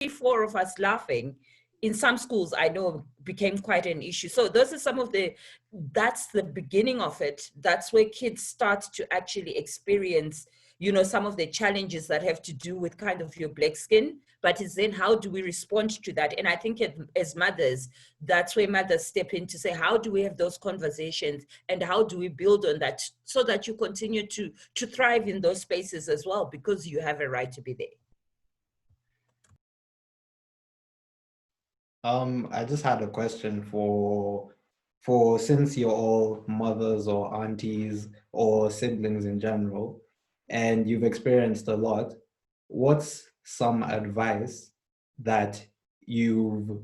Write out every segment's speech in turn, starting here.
four of us laughing, in some schools I know became quite an issue. So those are some of that's the beginning of it. That's where kids start to actually experience, you know, some of the challenges that have to do with kind of your black skin, but it's then how do we respond to that? And I think as mothers, that's where mothers step in to say, how do we have those conversations and how do we build on that so that you continue to thrive in those spaces as well, because you have a right to be there. I just had a question for since you're all mothers or aunties or siblings in general, and you've experienced a lot, what's some advice that you've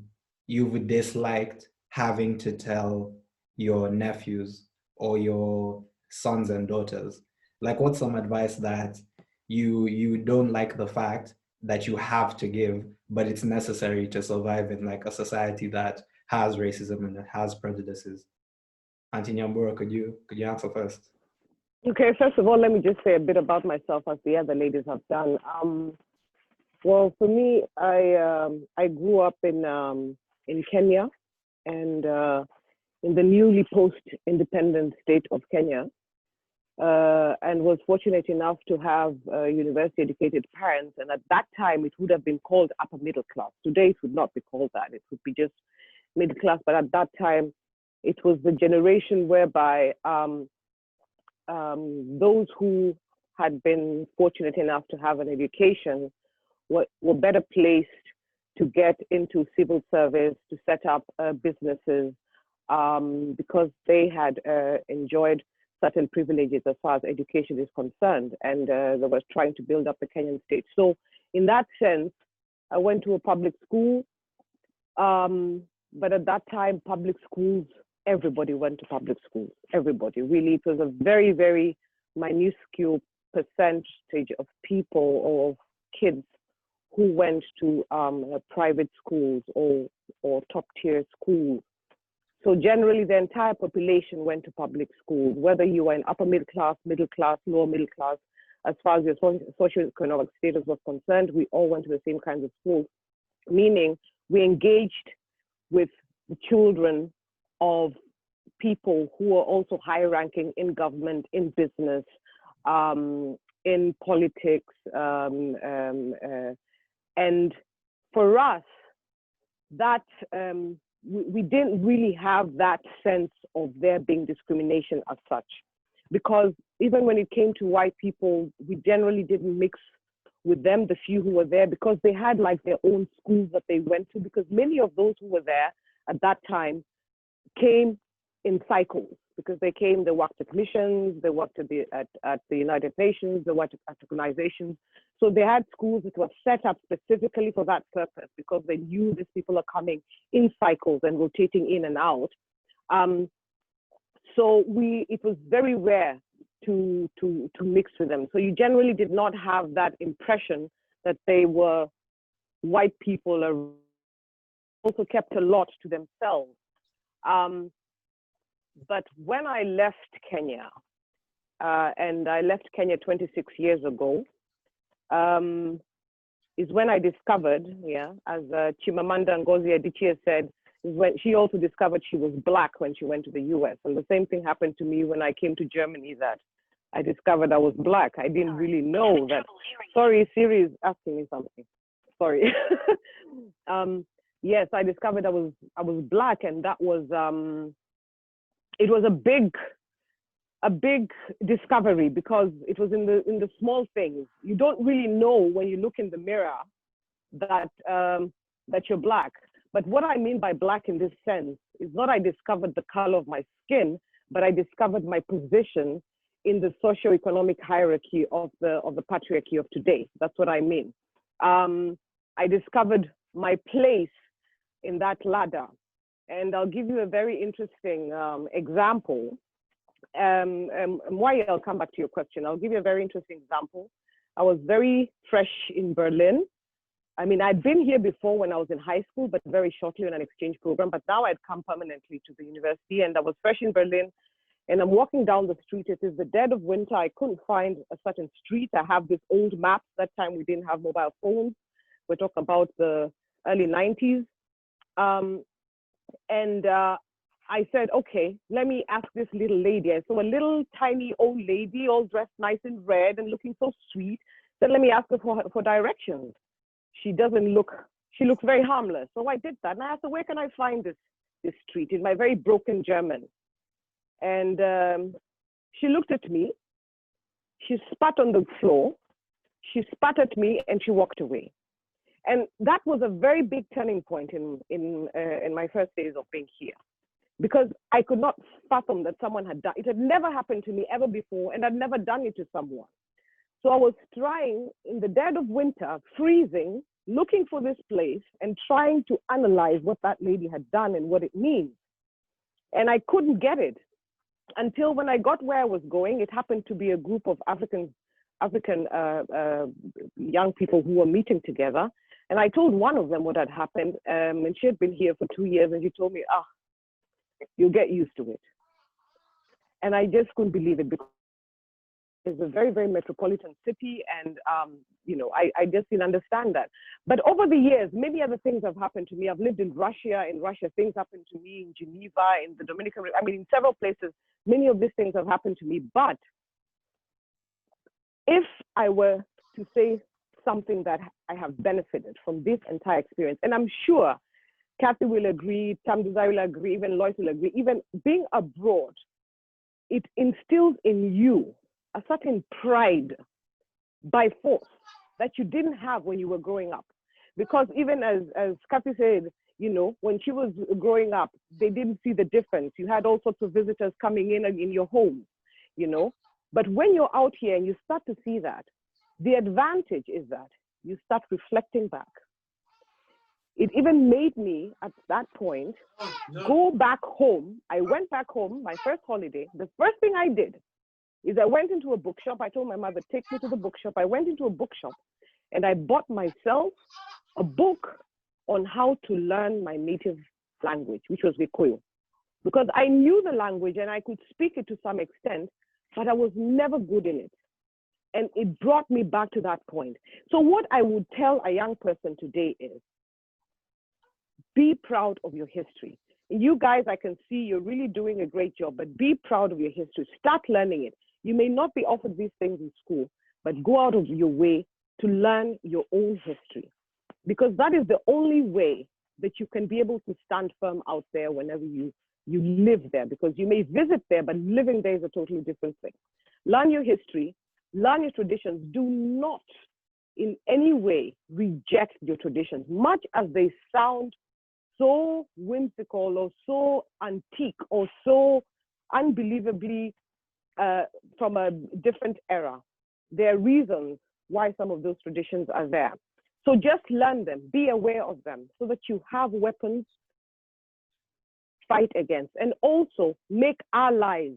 disliked having to tell your nephews or your sons and daughters? Like, what's some advice that you don't like the fact that you have to give, but it's necessary to survive in like a society that has racism and has prejudices? Auntie Nyambura, could you answer first? Okay, first of all, let me just say a bit about myself, as the other ladies have done. Well, for me, I grew up in Kenya, and in the newly post-independent state of Kenya, and was fortunate enough to have university-educated parents. And at that time, it would have been called upper middle class. Today, it would not be called that. It would be just middle class. But at that time, it was the generation whereby those who had been fortunate enough to have an education were better placed to get into civil service, to set up businesses, because they had enjoyed certain privileges as far as education is concerned, and they were trying to build up the Kenyan state. So in that sense, I went to a public school, but at that time, public schools, everybody went to public schools, everybody. Really, it was a very, very minuscule percentage of people or of kids who went to private schools or top tier schools. So generally, the entire population went to public schools, whether you were in upper middle class, lower middle class. As far as your socioeconomic status was concerned, we all went to the same kinds of schools, meaning we engaged with the children of people who are also high ranking in government, in business, in politics. And for us, that we didn't really have that sense of there being discrimination as such, because even when it came to white people, we generally didn't mix with them, the few who were there, because they had like their own schools that they went to, because many of those who were there at that time came in cycles, because they worked at missions, they worked at the United Nations, they worked at organizations. So they had schools that were set up specifically for that purpose, because they knew these people are coming in cycles and rotating in and out. So it was very rare to mix with them. So you generally did not have that impression that they were white people, or also kept a lot to themselves. But when I left Kenya, and I left Kenya 26 years ago, is when I discovered, as Chimamanda Ngozi Adichie said, is when she also discovered she was Black when she went to the US. And the same thing happened to me when I came to Germany, that I discovered I was Black. I didn't really know that. Sorry, Siri is asking me something. Sorry. Yes, I discovered I was Black, and that was, it was a big discovery, because it was in the small things. You don't really know when you look in the mirror that you're Black. But what I mean by Black in this sense is not I discovered the color of my skin, but I discovered my position in the socioeconomic hierarchy of the patriarchy of today. That's what I mean. I discovered my place in that ladder. And I'll give you a very interesting example. Why I'll come back to your question. I'll give you a very interesting example. I was very fresh in Berlin. I mean, I'd been here before when I was in high school, but very shortly on an exchange program. But now I'd come permanently to the university, and I was fresh in Berlin. And I'm walking down the street. It is the dead of winter. I couldn't find a certain street. I have this old map. That time we didn't have mobile phones. We're talking about the early 90s. I said, okay, let me ask this little lady. I saw a little tiny old lady, all dressed nice in red and looking so sweet. Said, let me ask her for directions. She looks very harmless. So I did that. And I asked her, where can I find this street in my very broken German? And she looked at me. She spat on the floor. She spat at me and she walked away. And that was a very big turning point in my first days of being here, because I could not fathom that someone had done it. Had never happened to me ever before, and I'd never done it to someone. So I was trying in the dead of winter, freezing, looking for this place and trying to analyze what that lady had done and what it means. And I couldn't get it until when I got where I was going. It happened to be a group of African young people who were meeting together. And I told one of them what had happened, and she had been here for 2 years, and she told me, you'll get used to it. And I just couldn't believe it, because it's a very, very metropolitan city, and I just didn't understand that. But over the years, many other things have happened to me. I've lived in Russia. In Russia, things happened to me. In Geneva, in the Dominican, in several places, many of these things have happened to me. But if I were to say something that I have benefited from this entire experience, and I'm sure Kathy will agree, Tamduzai will agree, even Lois will agree, even being abroad, it instills in you a certain pride by force that you didn't have when you were growing up. Because even as Kathy said, when she was growing up, they didn't see the difference. You had all sorts of visitors coming in your home, But when you're out here and you start to see that, the advantage is that you start reflecting back. It even made me, at that point, go back home. I went back home, my first holiday. The first thing I did is I went into a bookshop. I told my mother, take me to the bookshop. I went into a bookshop and I bought myself a book on how to learn my native language, which was Gikuyu. Because I knew the language and I could speak it to some extent, but I was never good in it. And it brought me back to that point. So what I would tell a young person today is, be proud of your history. You guys, I can see you're really doing a great job, but be proud of your history. Start learning it. You may not be offered these things in school, but go out of your way to learn your own history, because that is the only way that you can be able to stand firm out there whenever you live there, because you may visit there, but living there is a totally different thing. Learn your history, learn your traditions. Do not in any way reject your traditions, much as they sound so whimsical or so antique or so unbelievably from a different era. There are reasons why some of those traditions are there. So just learn them, be aware of them, so that you have weapons to fight against, and also make allies.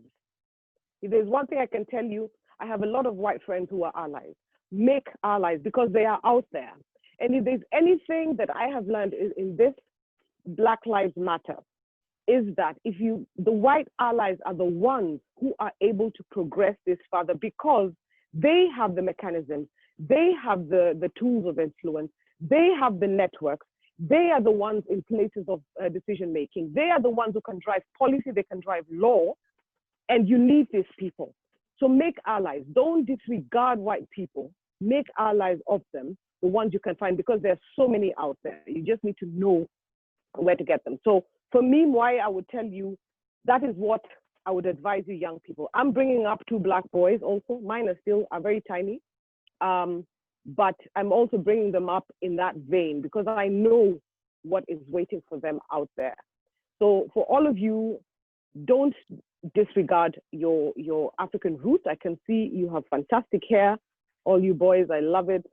If there's one thing I can tell you, I have a lot of white friends who are allies. Make allies, because they are out there. And if there's anything that I have learned in this Black Lives Matter, is that the white allies are the ones who are able to progress this further, because they have the mechanisms, they have the tools of influence, they have the networks, they are the ones in places of decision making, they are the ones who can drive policy, they can drive law, and you need these people. So make allies. Don't disregard white people. Make allies of them, the ones you can find, because there's so many out there. You just need to know where to get them. So for me, Mwai, I would tell you, that is what I would advise you young people. I'm bringing up 2 Black boys also. Mine are very tiny. But I'm also bringing them up in that vein, because I know what is waiting for them out there. So for all of you, don't disregard your African roots. I can see you have fantastic hair. All you boys, I love it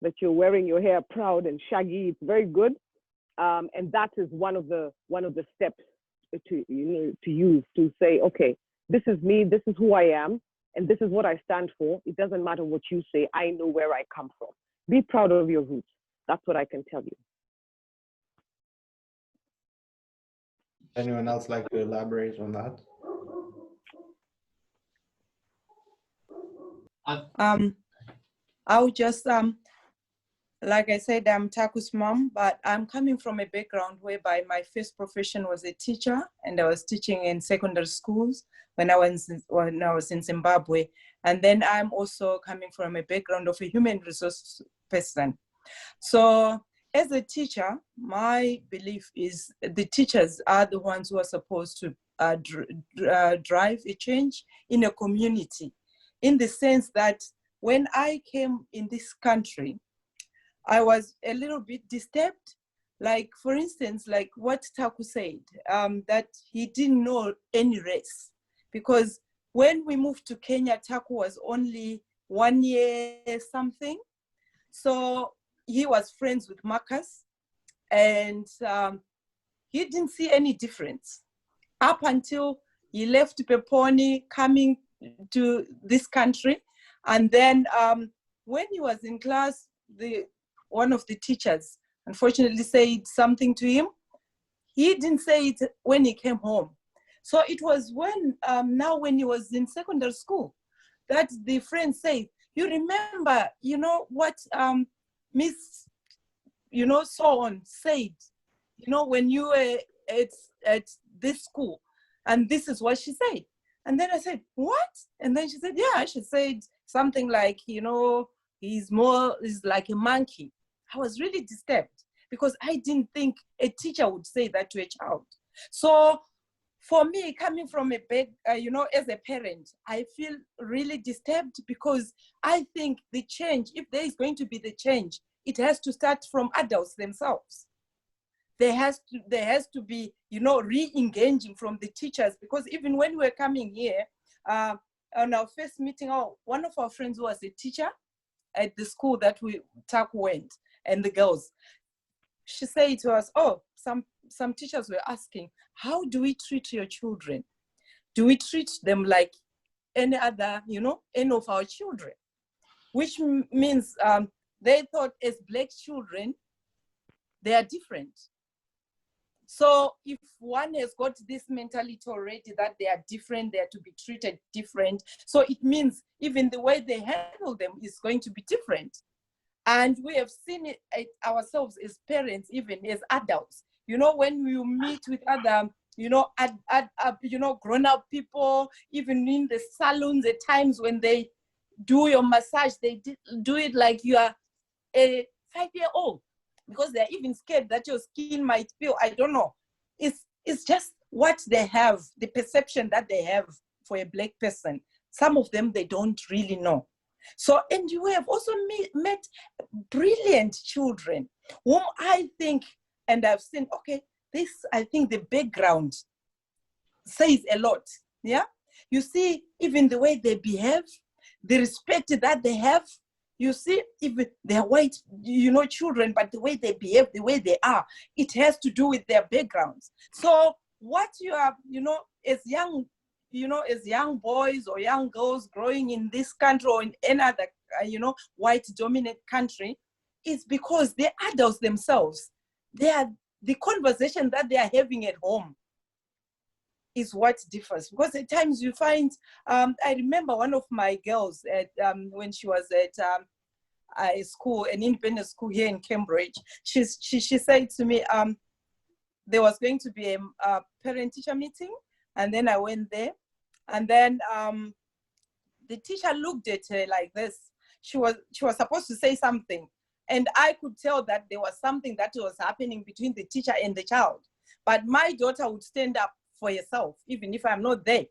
that you're wearing your hair proud and shaggy. It's very good. And that is one of the steps to use to say, okay, this is me, this is who I am, and this is what I stand for. It doesn't matter what you say. I know where I come from. Be proud of your roots. That's what I can tell you. Anyone else like to elaborate on that? I'll just Like I said, I'm Taku's mom, but I'm coming from a background whereby my first profession was a teacher, and I was teaching in secondary schools when I was in Zimbabwe. And then I'm also coming from a background of a human resource person. So as a teacher, my belief is the teachers are the ones who are supposed to drive a change in a community, in the sense that when I came in this country, I was a little bit disturbed. Like, for instance, like what Taku said, that he didn't know any race. Because when we moved to Kenya, Taku was only 1 year something. So he was friends with Marcus, and he didn't see any difference up until he left Peponi, coming to this country. And then when he was in class, one of the teachers unfortunately said something to him. He didn't say it when he came home. So it was when, now when he was in secondary school, that the friend said, you remember, you know, what Miss, you know, so on said, you know, when you were at this school, and this is what she said. And then I said, what? And then she said, yeah, she said something like, you know, he's like a monkey. I was really disturbed because I didn't think a teacher would say that to a child. So for me, coming from a big, you know, as a parent, I feel really disturbed because I think the change, if there is going to be the change, it has to start from adults themselves. There has to be, you know, re-engaging from the teachers, because even when we were coming here, on our first meeting, one of our friends who was a teacher at the school that Taku went, and the girls, she said to us, some teachers were asking, how do we treat your children? Do we treat them like any other, you know, any of our children? Which means they thought as Black children, they are different. So if one has got this mentality already that they are different, they are to be treated different, so it means even the way they handle them is going to be different. And we have seen it ourselves as parents, even as adults. You know, when you meet with other, you know, you know, grown-up people, even in the salons at times when they do your massage, they do it like you are a 5-year-old, because they're even scared that your skin might feel, I don't know. It's just what they have, the perception that they have for a Black person. Some of them, they don't really know. So, and you have also met brilliant children whom I think, and I've seen, okay, this, I think the background says a lot, yeah? You see, even the way they behave, the respect that they have, you see, even they're white, you know, children, but the way they behave, the way they are, it has to do with their backgrounds. So what you are, you know, as young, you know, as young boys or young girls growing in this country or in any other, you know, white dominant country, is because they're adults themselves. The conversation that they are having at home is what differs. Because at times you find, I remember one of my girls at, when she was at a school, an independent school here in Cambridge, she said to me, there was going to be a parent-teacher meeting, and then I went there, and then the teacher looked at her like this. She was supposed to say something, and I could tell that there was something that was happening between the teacher and the child. But my daughter would stand up for herself, even if I'm not there.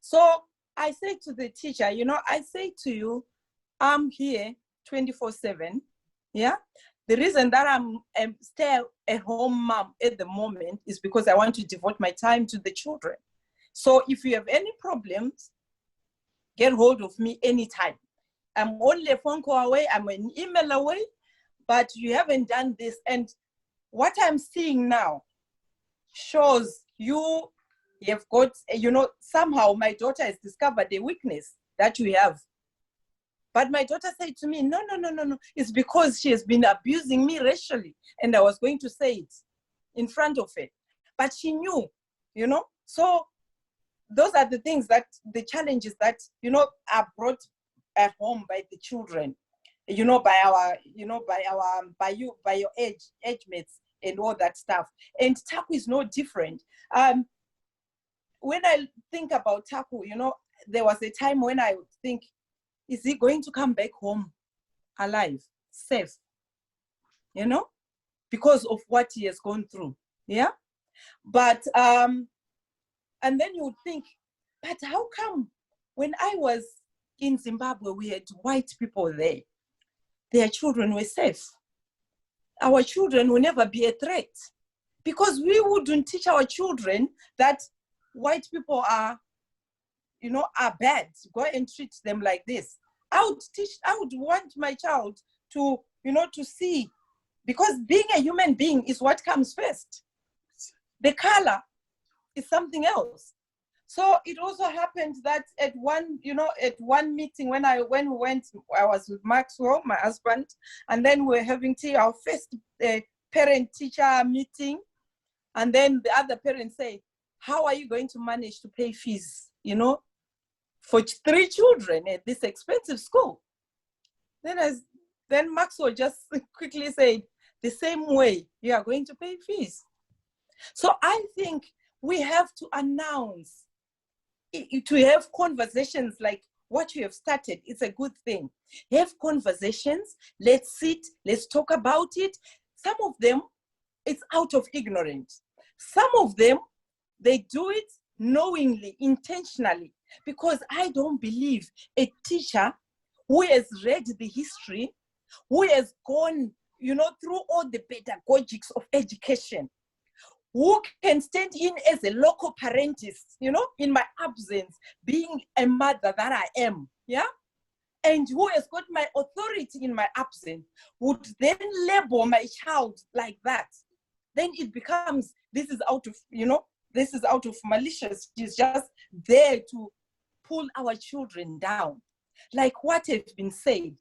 So I said to the teacher, you know, I say to you, I'm here 24/7, yeah? The reason that I'm stay-at-home mom at the moment is because I want to devote my time to the children. So if you have any problems, get hold of me anytime. I'm only a phone call away, I'm an email away, but you haven't done this. And what I'm seeing now shows you have got, you know, somehow my daughter has discovered a weakness that you have. But my daughter said to me, no, it's because she has been abusing me racially. And I was going to say it in front of her. But she knew, you know. So those are the things that, the challenges that, you know, are brought at home by the children. by your age mates and all that stuff. And Taku is no different. When I think about Taku, there was a time when I would think, is he going to come back home alive, safe? Because of what he has gone through. Yeah. But and then you would think, but how come when I was in Zimbabwe, we had white people there, their children were safe? Our children will never be a threat, because we wouldn't teach our children that white people are bad. Go and treat them like this. I would want my child to see, because being a human being is what comes first. The color is something else. So it also happened that at one meeting when we went, I was with Maxwell, my husband, and then we were having tea, our first parent-teacher meeting. And then the other parent said, how are you going to manage to pay fees, for 3 children at this expensive school? Then Maxwell just quickly said, the same way you are going to pay fees. So I think we have to announce, to have conversations like what you have started. It's a good thing. Have conversations, let's sit, let's talk about it. Some of them, it's out of ignorance. Some of them, they do it knowingly, intentionally, because I don't believe a teacher who has read the history, who has gone, through all the pedagogics of education, who can stand in as a local parentist, in my absence, being a mother that I am, yeah? And who has got my authority in my absence, would then label my child like that. Then it becomes, this is out of malicious. She's just there to pull our children down. Like what has been said,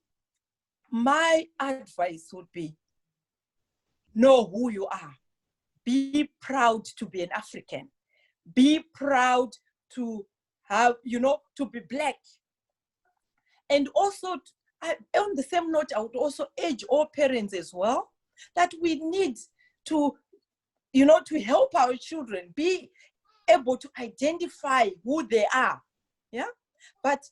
my advice would be, know who you are. Be proud to be an African. Be proud to have, to be Black. And also, on the same note, I would also urge all parents as well, that we need to, to help our children be able to identify who they are. Yeah. But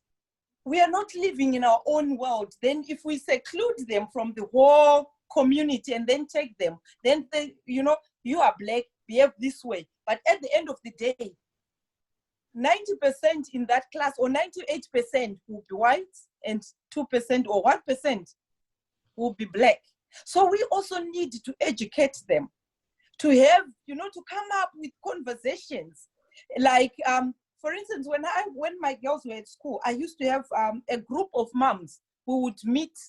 we are not living in our own world. Then if we seclude them from the whole community and then take them, then they, you are Black, behave this way. But at the end of the day, 90% in that class, or 98% will be white, and 2% or 1% will be Black. So we also need to educate them, to have, to come up with conversations. Like, for instance, when my girls were at school, I used to have a group of moms who would meet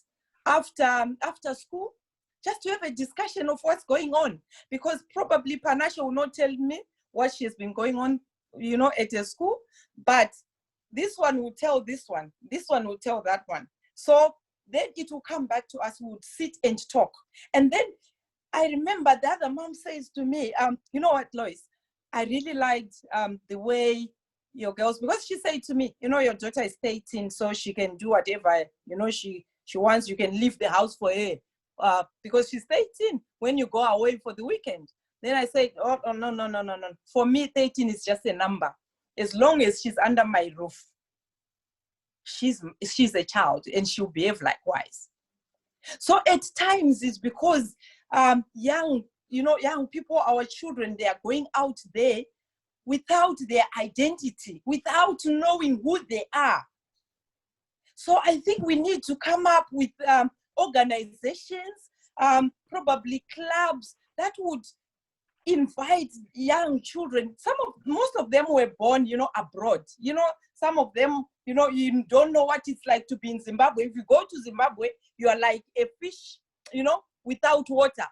after school, just to have a discussion of what's going on. Because probably Panasha will not tell me what she has been going on, at her school, but this one will tell this one will tell that one. So then it will come back to us, we would sit and talk. And then I remember the other mom says to me, you know what, Lois, I really liked the way your girls, because she said to me, your daughter is 13, so she can do whatever, she wants, you can leave the house for her, because she's 13 when you go away for the weekend. Then I said, oh, no. For me, 13 is just a number. As long as she's under my roof, she's a child, and she'll behave likewise. So at times it's because young people, our children, they are going out there without their identity, without knowing who they are. So I think we need to come up with organizations, probably clubs that would invite young children. Most of them were born, abroad. Some of them, you don't know what it's like to be in Zimbabwe. If you go to Zimbabwe, you are like a fish, without water.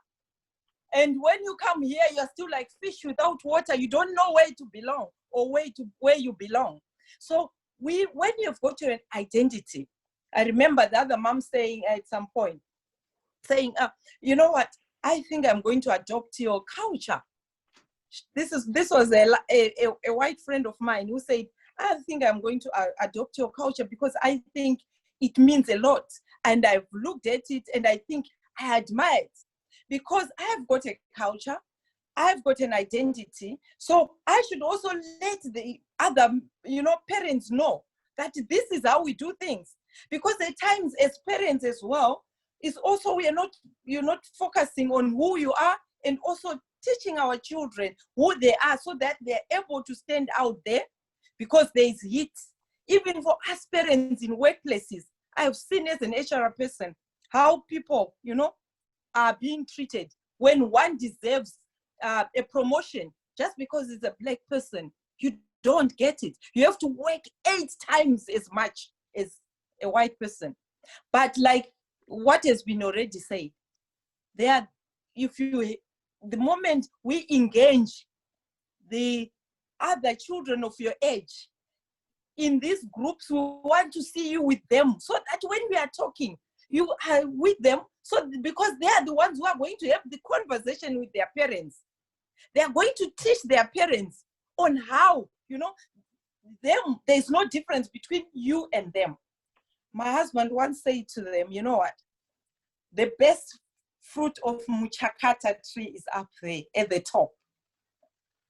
And when you come here, you're still like fish without water. You don't know where to belong or where you belong. So when you've got your identity, I remember the other mom saying at some point, saying, you know what, I think I'm going to adopt your culture. This was a white friend of mine who said, I think I'm going to adopt your culture because I think it means a lot. And I've looked at it and I think I admire it because I've got a culture, I've got an identity. So I should also let the other, parents know that this is how we do things. Because at times as parents as well, it's also you're not focusing on who you are and also teaching our children who they are so that they're able to stand out there because there is heat. Even for us parents in workplaces, I've seen as an HR person how people, are being treated when one deserves a promotion just because it's a black person. You don't get it. You have to work 8 times as much as a white person. But like what has been already said, the moment we engage the other children of your age in these groups, we want to see you with them so that when we are talking, you are with them. So because they are the ones who are going to have the conversation with their parents. They are going to teach their parents on how, there's no difference between you and them. My husband once said to them, you know what? The best fruit of muchakata tree is up there at the top.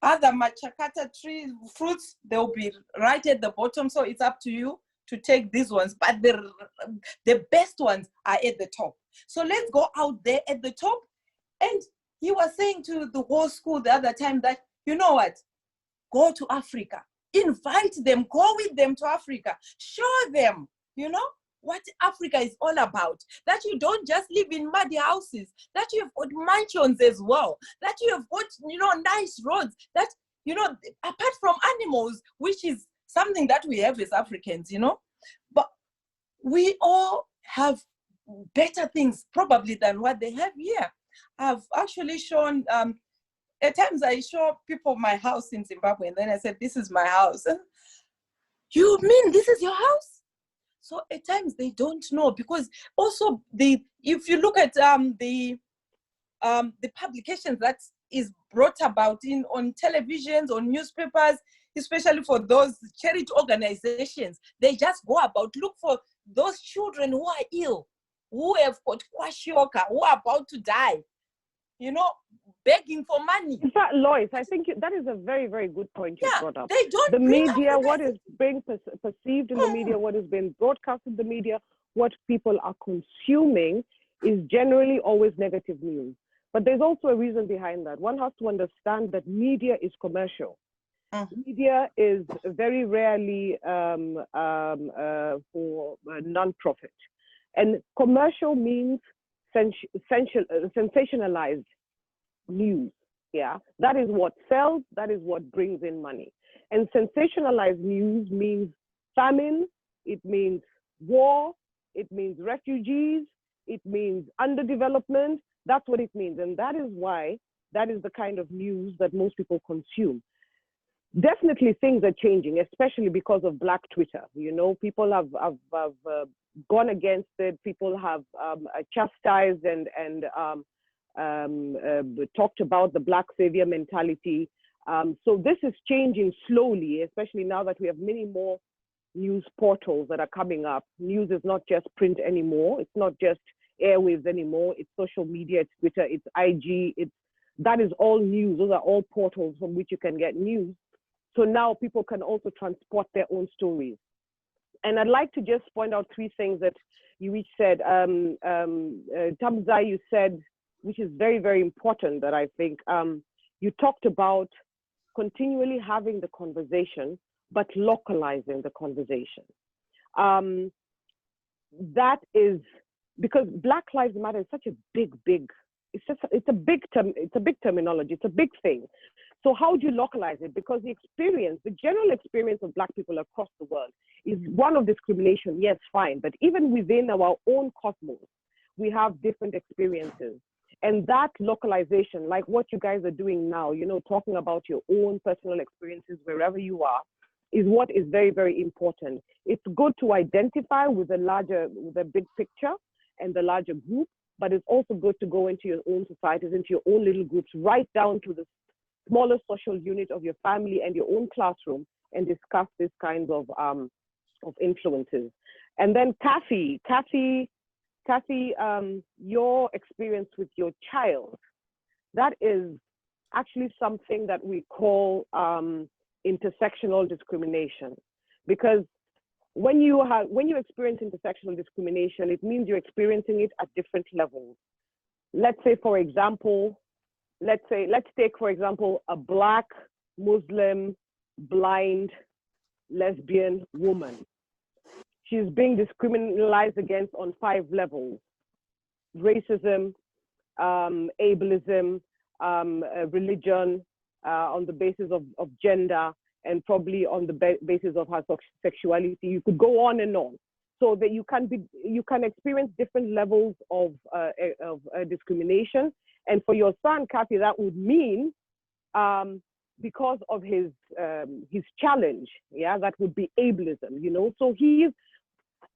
Other muchakata tree fruits, they'll be right at the bottom. So it's up to you to take these ones. But the best ones are at the top. So let's go out there at the top. And he was saying to the whole school the other time that, you know what? Go to Africa. Invite them. Go with them to Africa. Show them, what Africa is all about. That you don't just live in muddy houses. That you have got mansions as well. That you have got, nice roads. That, apart from animals, which is something that we have as Africans, But we all have better things probably than what they have here. I've actually shown, at times I show people my house in Zimbabwe and then I said, this is my house. You mean this is your house? So at times they don't know because also if you look at the publications that is brought about on televisions, on newspapers, especially for those charity organizations, they just go about, look for those children who are ill, who have got kwashiorkor, who are about to die, begging for money. In fact, Lois, I think that is a very, very good point you brought up. They don't the media, up what is being perceived in the media, what is being broadcast in the media, what people are consuming is generally always negative news. But there's also a reason behind that. One has to understand that media is commercial. Media is very rarely for non-profit. And commercial means sensationalized news. Yeah, that is what sells, that is what brings in money. And sensationalized news means famine, it means war, it means refugees, it means underdevelopment. That's what it means. And that is why that is the kind of news that most people consume. Definitely things are changing, especially because of Black Twitter. People have gone against it. People have chastised and talked about the Black savior mentality. So this is changing slowly, especially now that we have many more news portals that are coming up. News is not just print anymore. It's not just airwaves anymore. It's social media, it's Twitter, it's IG. That is all news. Those are all portals from which you can get news. So now people can also transport their own stories. And I'd like to just point out 3 things that you each said. Tamzai, you said, which is very, very important that I think, you talked about continually having the conversation, but localizing the conversation. That is because Black Lives Matter is such a big, it's a big terminology, it's a big thing. So how do you localize it? Because the general experience of Black people across the world is one of discrimination, yes, fine. But even within our own cosmos, we have different experiences. And that localization, like what you guys are doing now, talking about your own personal experiences wherever you are, is what is very, very important. It's good to identify with the big picture and the larger group, but it's also good to go into your own societies, into your own little groups, right down to the smaller social unit of your family and your own classroom, and discuss these kinds of influences. And then Kathy, Kathy, your experience with your child, that is actually something that we call intersectional discrimination. Because when you experience intersectional discrimination, it means you're experiencing it at different levels. Let's say, for example, let's take, for example, a Black, Muslim, blind, lesbian woman. She's being discriminalized against on 5 levels: racism, ableism, religion, on the basis of gender, and probably on the basis of her sexuality. You could go on and on. So that you can experience different levels of discrimination. And for your son, Kathy, that would mean because of his challenge, yeah, that would be ableism, you know. So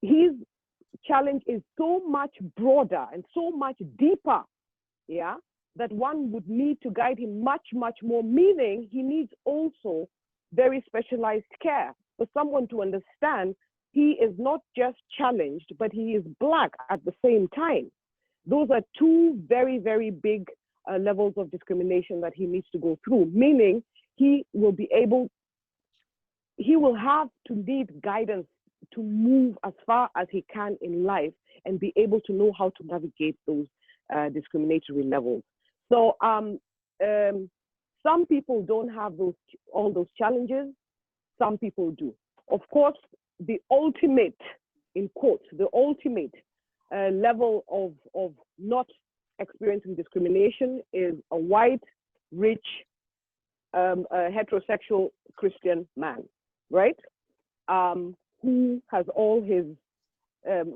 his challenge is so much broader and so much deeper, yeah, that one would need to guide him much, much more, meaning he needs also very specialized care for someone to understand he is not just challenged, but he is Black at the same time. Those are 2 very, very big levels of discrimination that he needs to go through, meaning he will have to need guidance to move as far as he can in life and be able to know how to navigate those discriminatory levels. So some people don't have all those challenges, some people do. Of course, the ultimate, in quotes, the ultimate level of not experiencing discrimination is a white, rich, heterosexual Christian man, right? Who has all his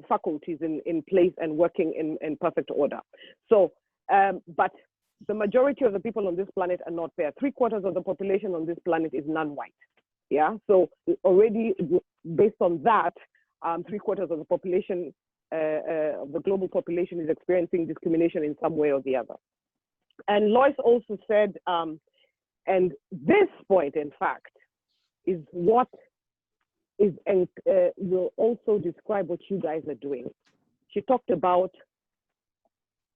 faculties in place and working in perfect order. So, but the majority of the people on this planet are not there. 3/4 of the population on this planet is non-white. Yeah, so already based on that, 3/4 of the population, of the global population, is experiencing discrimination in some way or the other. And Lois also said, and this point, in fact, is what is will also describe what you guys are doing. She talked about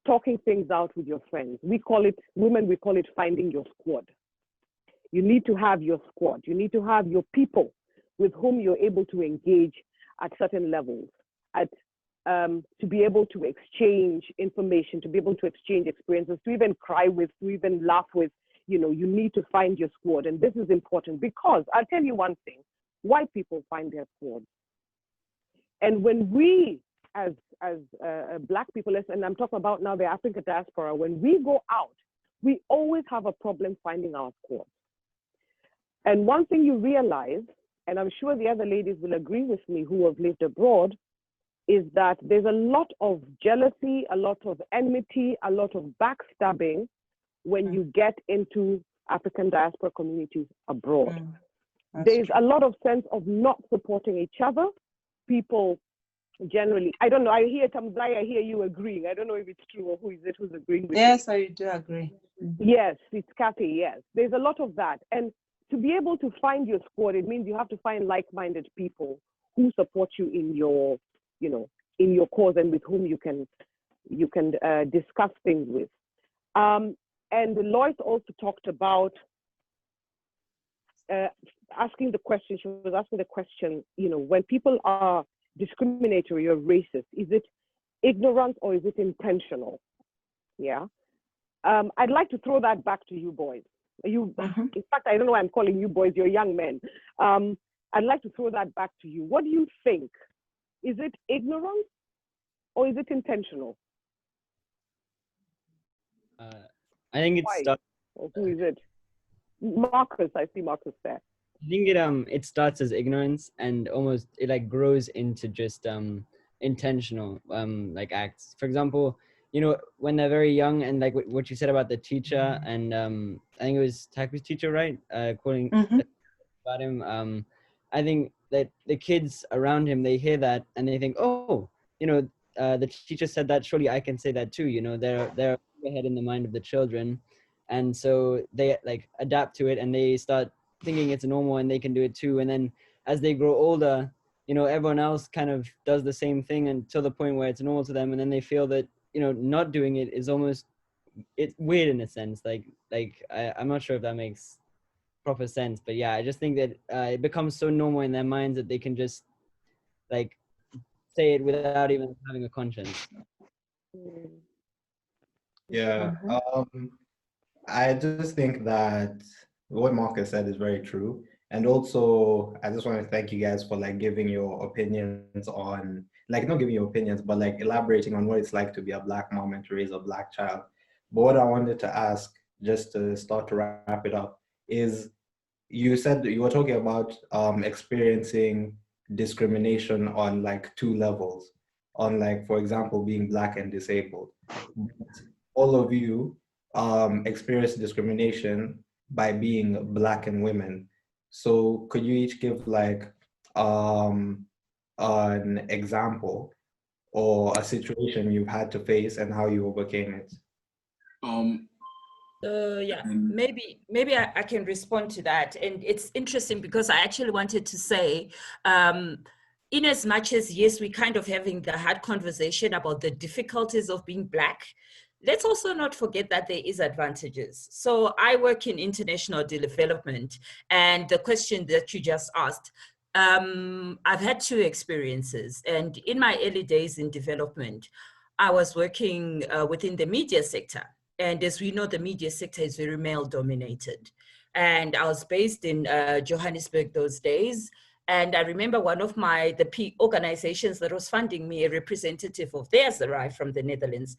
talking things out with your friends. We call it, women, we call it finding your squad. You need to have your squad. You need to have your people with whom you're able to engage at certain levels, to be able to exchange information, to be able to exchange experiences, to even cry with, to even laugh with. You know, you need to find your squad. And this is important because I'll tell you one thing, white people find their squad. And when we, as Black people, and I'm talking about now the African diaspora, when we go out, we always have a problem finding our squad. And one thing you realize, and I'm sure the other ladies will agree with me who have lived abroad, is that there's a lot of jealousy, a lot of enmity, a lot of backstabbing when you get into African diaspora communities abroad. There's a lot of sense of not supporting each other. People generally, I don't know, I hear Tamzai, I hear you agreeing. I don't know if it's true or who is it who's agreeing with Yes, you. I do agree. Yes, it's Kathy, yes. There's a lot of that. And to be able to find your squad, it means you have to find like-minded people who support you in your, you know, in your cause and with whom you can discuss things with. And Lois also talked about asking the question, she was asking the question, you know, when people are discriminatory or racist, is it ignorant or is it intentional? Yeah. I'd like to throw that back to you boys. In fact, I don't know why I'm calling you boys, you're young men. I'd like to throw that back to you. What do you think? Is it ignorance or is it intentional? I think it Why? starts. Or who is it? Marcus, I see Marcus there. I think it starts as ignorance and almost it like grows into just intentional like acts. For example, you know, when they're very young and like what you said about the teacher and I think it was Taku's teacher, right? Quoting about him. I think that the kids around him, they hear that and they think, oh, you know, the teacher said that, surely I can say that too. You know, they're ahead in the mind of the children, and so they like adapt to it and they start thinking it's normal and they can do it too. And then as they grow older, you know, everyone else kind of does the same thing until the point where it's normal to them, and then they feel that, you know, not doing it is almost, it's weird in a sense. I'm not sure if that makes proper sense, but yeah, I just think that it becomes so normal in their minds that they can just like say it without even having a conscience. Yeah. I just think that what Marcus said is very true. And also, I just want to thank you guys for like giving your opinions on, like not giving your opinions, but like elaborating on what it's like to be a Black mom and to raise a Black child. But what I wanted to ask, just to start to wrap it up, is you said you were talking about experiencing discrimination on like two levels, on like, for example, being Black and disabled. All of you experience discrimination by being Black and women. So could you each give like an example or a situation you've had to face and how you overcame it? Yeah, maybe I can respond to that. And it's interesting because I actually wanted to say, in as much as, yes, we kind of having the hard conversation about the difficulties of being Black, let's also not forget that there is advantages. So I work in international development, and the question that you just asked, I've had two experiences. And in my early days in development, I was working within the media sector. And as we know, the media sector is very male dominated. And I was based in Johannesburg those days. And I remember one of the organizations that was funding me, a representative of theirs arrived from the Netherlands.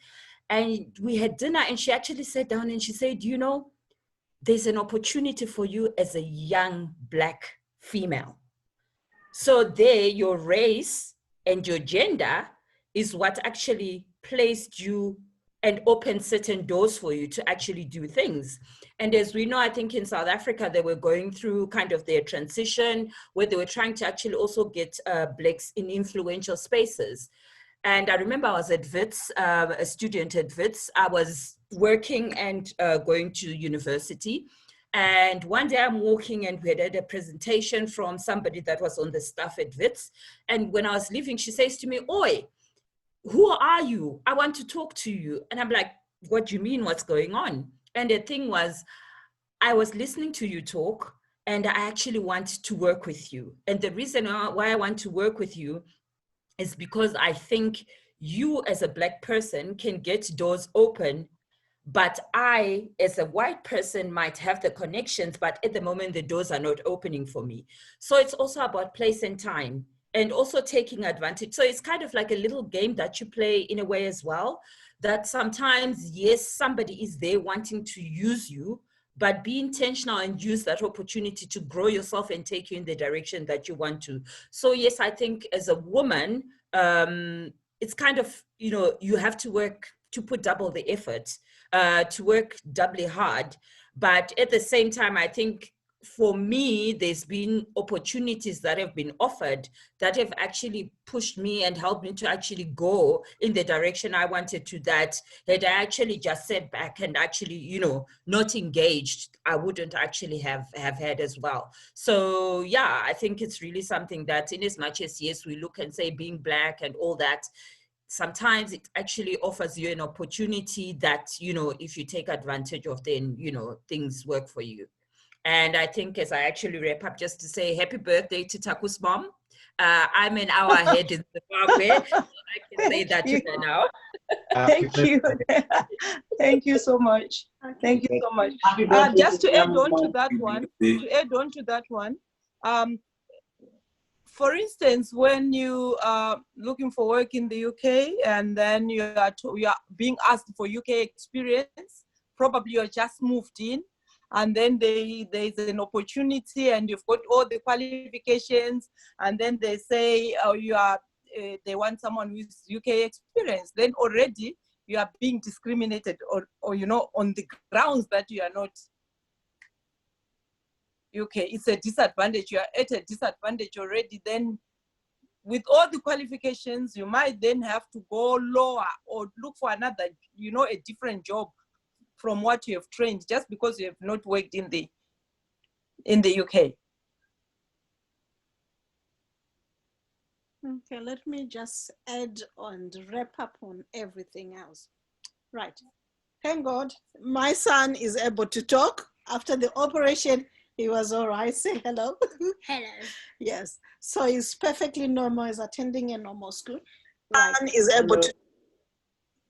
And we had dinner, and she actually sat down and she said, you know, there's an opportunity for you as a young Black female. So there, your race and your gender is what actually placed you and opened certain doors for you to actually do things. And as we know, I think in South Africa, they were going through kind of their transition where they were trying to actually also get Blacks in influential spaces. And I remember I was at WITS, a student at WITS. I was working and going to university. And one day I'm walking and we had a presentation from somebody that was on the staff at WITS. And when I was leaving, she says to me, "Oi, who are you? I want to talk to you." And I'm like, "What do you mean? What's going on?" And the thing was, I was listening to you talk and I actually want to work with you. And the reason why I want to work with you is because I think you as a Black person can get doors open, but I, as a white person, might have the connections, but at the moment, the doors are not opening for me. So it's also about place and time and also taking advantage. So it's kind of like a little game that you play in a way as well, that sometimes, yes, somebody is there wanting to use you, but be intentional and use that opportunity to grow yourself and take you in the direction that you want to. So yes, I think as a woman, it's kind of, you know, you have to work to put double the effort, to work doubly hard. But at the same time, I think for me, there's been opportunities that have been offered that have actually pushed me and helped me to actually go in the direction I wanted to, that I actually just sat back and actually, you know, not engaged, I wouldn't actually have had as well. So yeah, I think it's really something that in as much as, yes, we look and say being Black and all that, sometimes it actually offers you an opportunity that, you know, if you take advantage of, then, you know, things work for you. And I think as I actually wrap up, just to say happy birthday to Taku's mom. I'm an hour ahead in Zimbabwe, so I can say that to her now. Thank you. Thank you so much. Thank you so much. Just to add on to that one, for instance, when you are looking for work in the UK and then you are being asked for UK experience, probably you're just moved in, and then there's an opportunity and you've got all the qualifications, and then they say they want someone with UK experience, then already you are being discriminated or you know, on the grounds that you are not UK. It's a disadvantage. You are at a disadvantage already. Then with all the qualifications, you might then have to go lower or look for another, you know, a different job from what you have trained, just because you have not worked in the UK. Okay, let me just add on, wrap up on everything else. Right. Thank God, my son is able to talk. After the operation, he was all right. Say hello. Hello. Yes. So he's perfectly normal. He's attending a normal school. Right. Son is able to.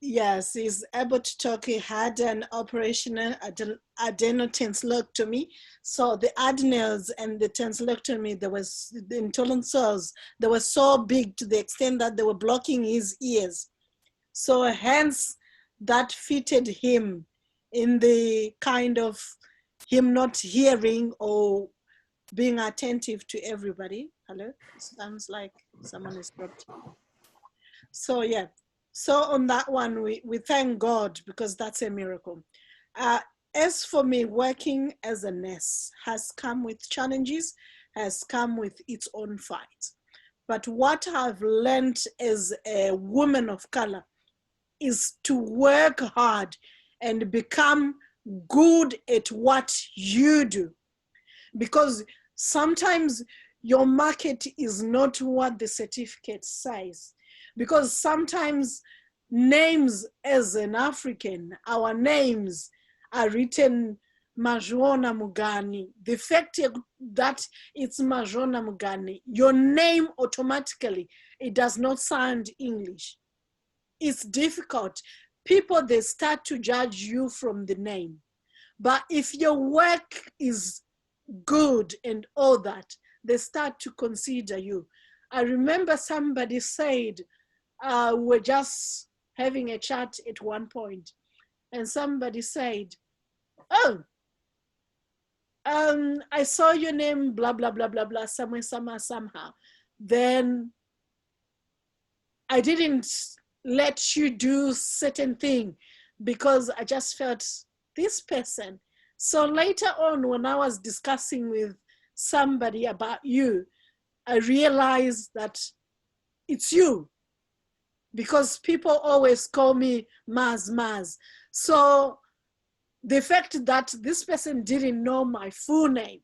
Yes, he's able to talk. He had an operational adenotensilectomy. So the adenoids and the tensilectomy, there was the intolerant cells, they were so big to the extent that they were blocking his ears. So hence that fitted him in the kind of him not hearing or being attentive to everybody. Hello, sounds like someone is dropped. So yeah, so on that one, we thank God because that's a miracle. As for me, working as a nurse has come with challenges, has come with its own fights. But what I've learned as a woman of color is to work hard and become good at what you do. Because sometimes your market is not what the certificate says. Because sometimes names as an African, our names are written Majona Mugani. The fact that it's Majona Mugani, your name automatically, it does not sound English. It's difficult. People, they start to judge you from the name. But if your work is good and all that, they start to consider you. I remember somebody said, we're just having a chat at one point, and somebody said, oh, I saw your name, blah, blah, blah, blah, blah, somewhere, somehow. Then I didn't let you do certain thing because I just felt this person. So later on, when I was discussing with somebody about you, I realized that it's you, because people always call me Maz. So the fact that this person didn't know my full name,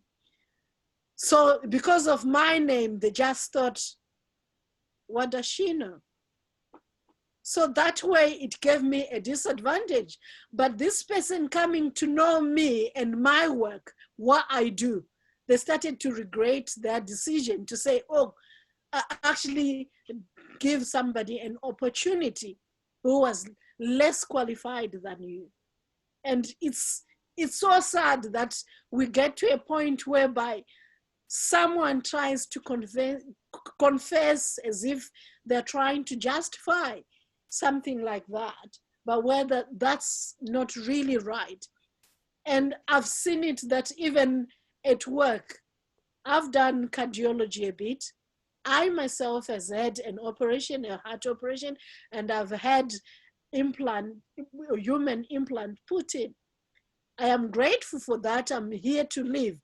so because of my name, they just thought, what does she know? So that way it gave me a disadvantage. But this person coming to know me and my work, what I do, they started to regret their decision to say, oh, actually give somebody an opportunity who was less qualified than you. And it's so sad that we get to a point whereby someone tries to confess as if they're trying to justify something like that, but whether that's not really right. And I've seen it that even at work, I've done cardiology a bit. I myself has had an operation, a heart operation, and I've had human implant put in. I am grateful for that. I'm here to live.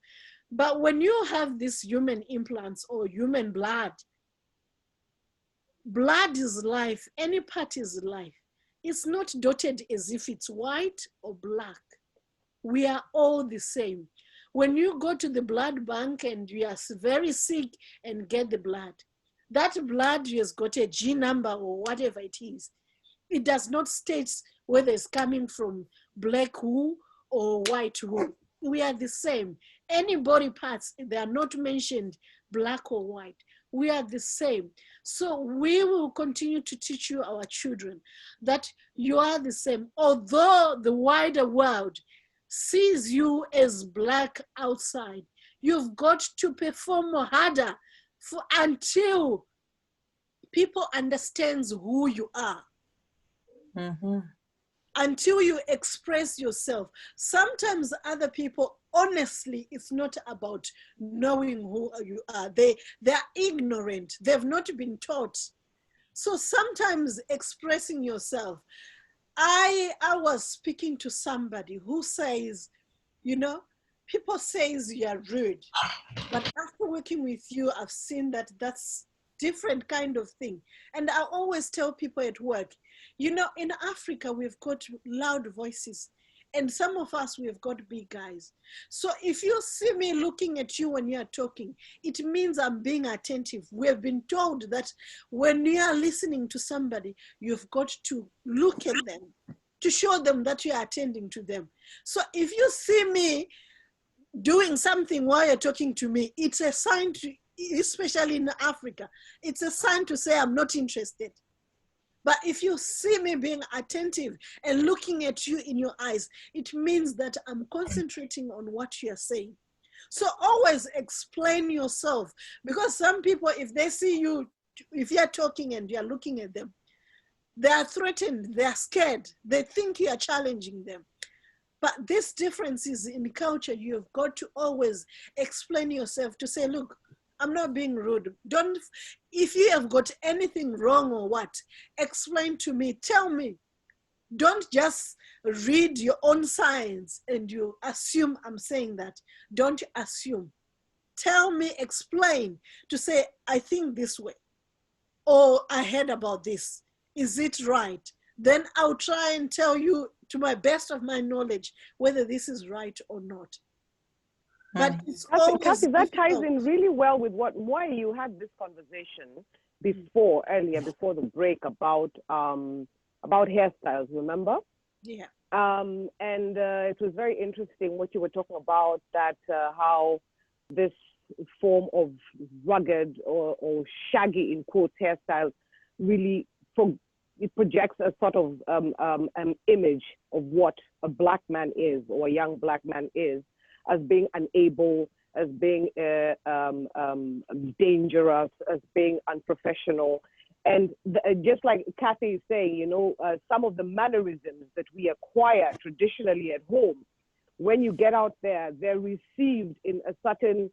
But when you have these human implants or human blood is life. Any part is life. It's not dotted as if it's white or black. We are all the same. When you go to the blood bank and you are very sick and get the blood, that blood has got a G number or whatever it is. It does not state whether it's coming from black who or white who. We are the same. Any body parts, they are not mentioned black or white. We are the same. So we will continue to teach you, our children, that you are the same. Although the wider world sees you as black outside, you've got to perform harder until people understand who you are. Mm-hmm. Until you express yourself. Sometimes other people, honestly, it's not about knowing who you are. They're ignorant. They've not been taught. So sometimes expressing yourself. I was speaking to somebody who says, you know, people says you're rude, but after working with you, I've seen that that's different kind of thing. And I always tell people at work, you know, in Africa, we've got loud voices. And some of us, we've got big eyes. So if you see me looking at you when you're talking, it means I'm being attentive. We have been told that when you are listening to somebody, you've got to look at them to show them that you are attending to them. So if you see me doing something while you're talking to me, it's a sign to, especially in Africa, it's a sign to say I'm not interested. But if you see me being attentive and looking at you in your eyes, it means that I'm concentrating on what you're saying. So always explain yourself, because some people, if they see you, if you're talking and you're looking at them, they are threatened, they are scared, they think you are challenging them. But this difference is in culture. You've got to always explain yourself to say, look, I'm not being rude. Don't, if you have got anything wrong or what, explain to me, tell me. Don't just read your own signs and you assume I'm saying that. Don't assume. Tell me, explain to say, I think this way, or I heard about this. Is it right? Then I'll try and tell you to my best of my knowledge whether this is right or not. But it's always Kathy, that ties difficult. in really well with why you had this conversation earlier before the break about hairstyles, remember? Yeah. And it was very interesting what you were talking about, that how this form of rugged or shaggy, in quotes, hairstyle really it projects a sort of an image of what a black man is, or a young black man is, as being unable, as being dangerous, as being unprofessional. And just like Kathy is saying, some of the mannerisms that we acquire traditionally at home, when you get out there, they're received in a certain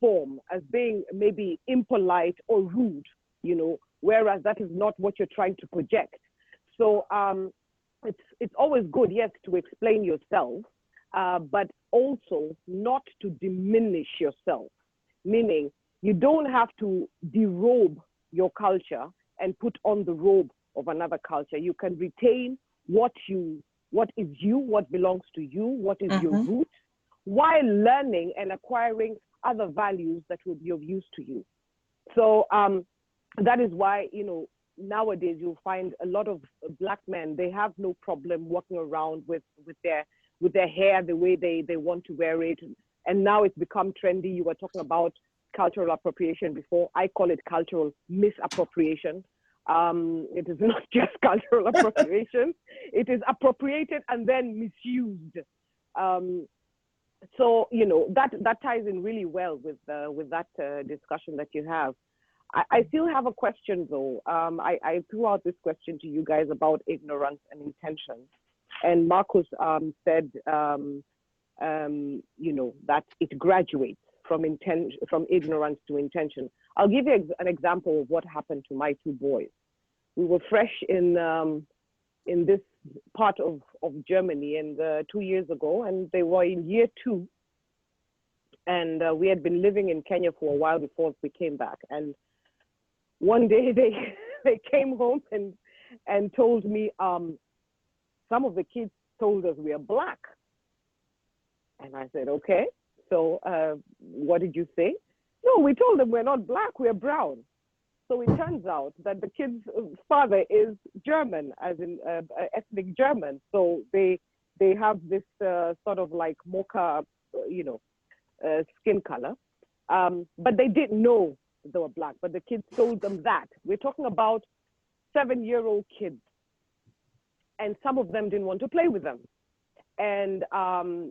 form as being maybe impolite or rude, whereas that is not what you're trying to project. So it's always good, yes, to explain yourself, but also not to diminish yourself, meaning you don't have to derobe your culture and put on the robe of another culture. You can retain what is you, what belongs to you, what is your root, while learning and acquiring other values that will be of use to you. So that is why, nowadays you'll find a lot of black men, they have no problem walking around with their hair the way they want to wear it. And now it's become trendy. You were talking about cultural appropriation before. I call it cultural misappropriation. It is not just cultural appropriation. It is appropriated and then misused. So, that ties in really well with that discussion that you have. I still have a question though. I threw out this question to you guys about ignorance and intention. And Marcus said, that it graduates from ignorance to intention. I'll give you an example of what happened to my two boys. We were fresh in this part of Germany, and 2 years ago, and they were in year 2. And we had been living in Kenya for a while before we came back. And one day they came home and told me, some of the kids told us we are black. And I said, okay, so what did you say? No, we told them we're not black, we're brown. So it turns out that the kid's father is German, as in ethnic German. So they have this sort of like mocha, skin color. But they didn't know they were black, but the kids told them that. We're talking about 7-year-old kids. And some of them didn't want to play with them. And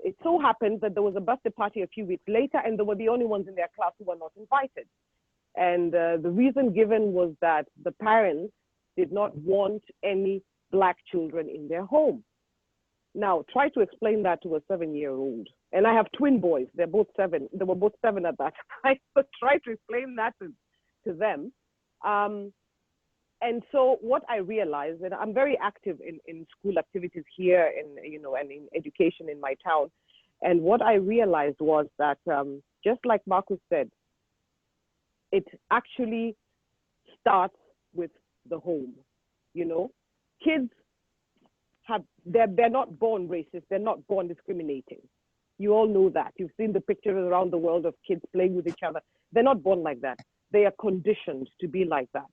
it so happened that there was a birthday party a few weeks later, and they were the only ones in their class who were not invited. And the reason given was that the parents did not want any black children in their home. Now, try to explain that to a 7-year-old. And I have twin boys. They're both 7. They were both 7 at that time. So try to explain that to them. And so what I realized, and I'm very active in school activities here and in education in my town. And what I realized was that just like Marcus said, it actually starts with the home. Kids they're not born racist. They're not born discriminating. You all know that. You've seen the pictures around the world of kids playing with each other. They're not born like that. They are conditioned to be like that.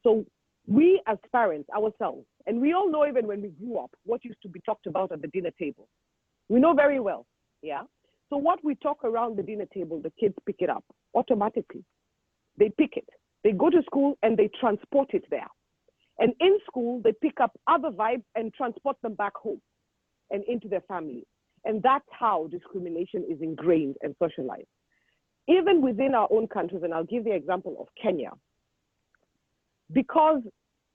So we as parents ourselves, and we all know even when we grew up, what used to be talked about at the dinner table. We know very well, yeah? So what we talk around the dinner table, the kids pick it up automatically. They pick it. They go to school and they transport it there. And in school, they pick up other vibes and transport them back home and into their family. And that's how discrimination is ingrained and socialized. Even within our own countries, and I'll give the example of Kenya, because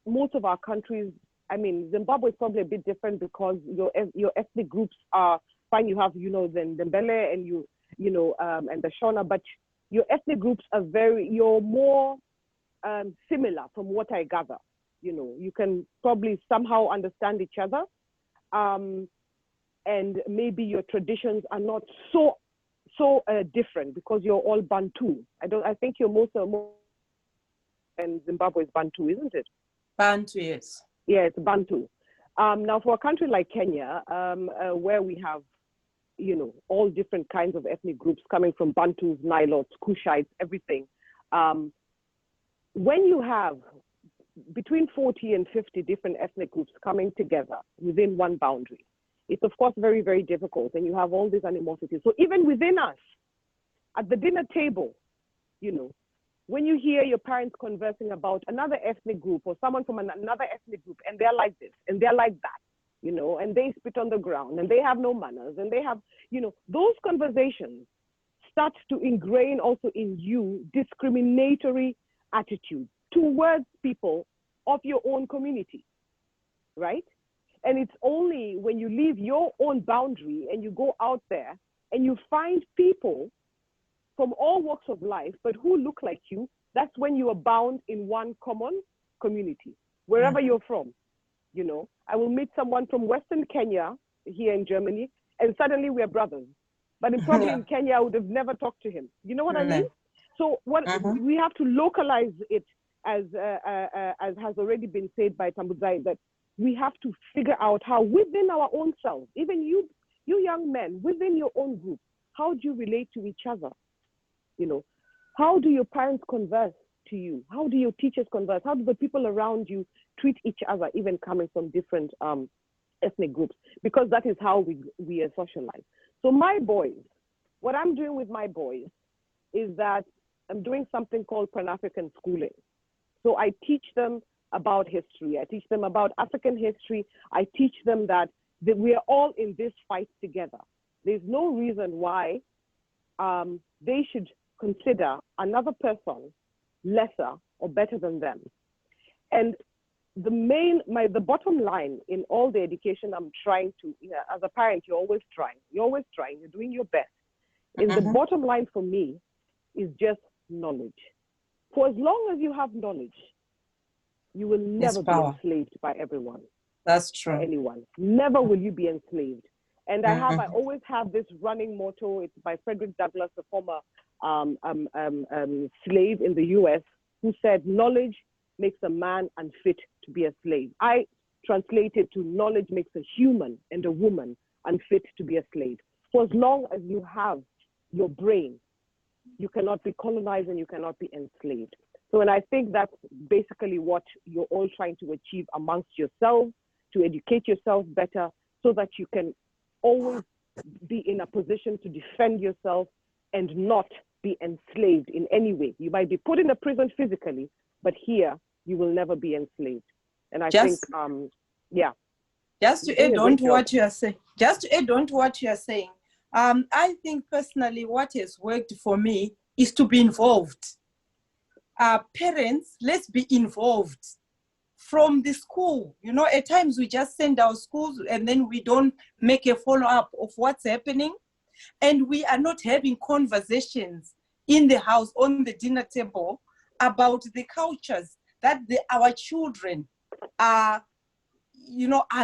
most of our countries, I mean, Zimbabwe is probably a bit different because your ethnic groups are fine. You have, the Ndebele and and the Shona, but your ethnic groups are you're more similar from what I gather. You can probably somehow understand each other. And maybe your traditions are not so different because you're all Bantu. I think you're more and Zimbabwe is Bantu, isn't it? Bantu, yes. Yeah, it's Bantu. Now for a country like Kenya, where we have, all different kinds of ethnic groups coming from Bantus, Nilotes, Kushites, everything. When you have between 40 and 50 different ethnic groups coming together within one boundary, it's of course very, very difficult, and you have all these animosities. So even within us, at the dinner table, when you hear your parents conversing about another ethnic group or someone from another ethnic group, and they're like this, and they're like that, and they spit on the ground, and they have no manners, and they have, those conversations start to ingrain also in you discriminatory attitudes towards people of your own community, right? And it's only when you leave your own boundary and you go out there and you find people from all walks of life, but who look like you, that's when you are bound in one common community, wherever you're from. I will meet someone from Western Kenya here in Germany, and suddenly we're brothers. But probably in Kenya, I would have never talked to him. You know what I mean? So we have to localize it, as has already been said by Tambuzai, that we have to figure out how within our own selves, even you young men, within your own group, how do you relate to each other? How do your parents converse to you? How do your teachers converse? How do the people around you treat each other, even coming from different ethnic groups? Because that is how we are socialized. So my boys, what I'm doing with my boys is that I'm doing something called Pan-African schooling. So I teach them about history. I teach them about African history. I teach them that we are all in this fight together. There's no reason why they should consider another person lesser or better than them. And the bottom line in all the education I'm trying to, as a parent, you're always trying, you're doing your best. And the bottom line for me is just knowledge. For as long as you have knowledge, you will never be enslaved by everyone. That's true. By anyone. Never will you be enslaved. And I always have this running motto. It's by Frederick Douglass, the former slave in the US, who said, knowledge makes a man unfit to be a slave. I translate it to knowledge makes a human and a woman unfit to be a slave. For as long as you have your brain, you cannot be colonized and you cannot be enslaved. So, and I think that's basically what you're all trying to achieve amongst yourselves, to educate yourself better so that you can always be in a position to defend yourself and not be enslaved in any way. You might be put in a prison physically, but here you will never be enslaved. And I think, Just to add on to what you are saying, I think personally what has worked for me is to be involved. Parents, let's be involved from the school. At times we just send our schools and then we don't make a follow-up of what's happening. And we are not having conversations in the house, on the dinner table, about the cultures that our children are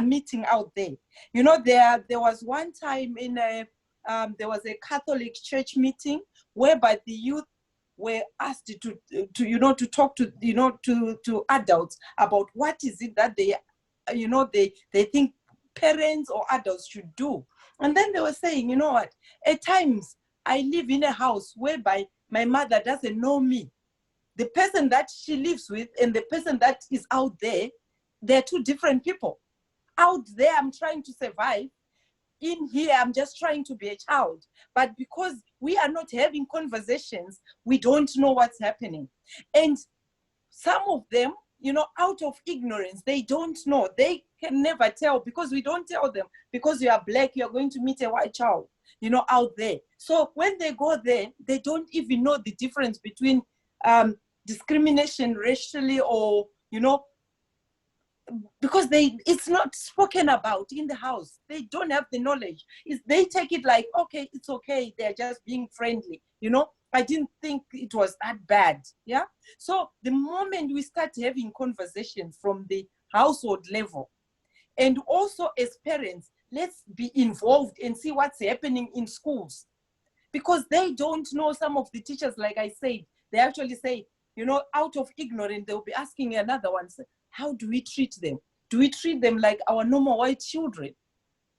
meeting out there. There was one time there was a Catholic church meeting whereby the youth were asked to talk to adults about what is it that they think parents or adults should do. And then they were saying, you know what, at times I live in a house whereby my mother doesn't know me. The person that she lives with and the person that is out there, they're two different people. Out there, I'm trying to survive. In here, I'm just trying to be a child. But because we are not having conversations, we don't know what's happening. And some of them, you know, out of ignorance, they don't know. They can never tell because we don't tell them. Because you are black, you're going to meet a white child, you know, out there. So when they go there, they don't even know the difference between discrimination racially or, you know, because it's not spoken about in the house. They don't have the knowledge. They take it like, okay, it's okay. They're just being friendly. You know, I didn't think it was that bad. Yeah. So the moment we start having conversations from the household level, and also as parents, let's be involved and see what's happening in schools. Because they don't know, some of the teachers, like I said, they actually say, you know, out of ignorance, they'll be asking another one, how do we treat them? Do we treat them like our normal white children?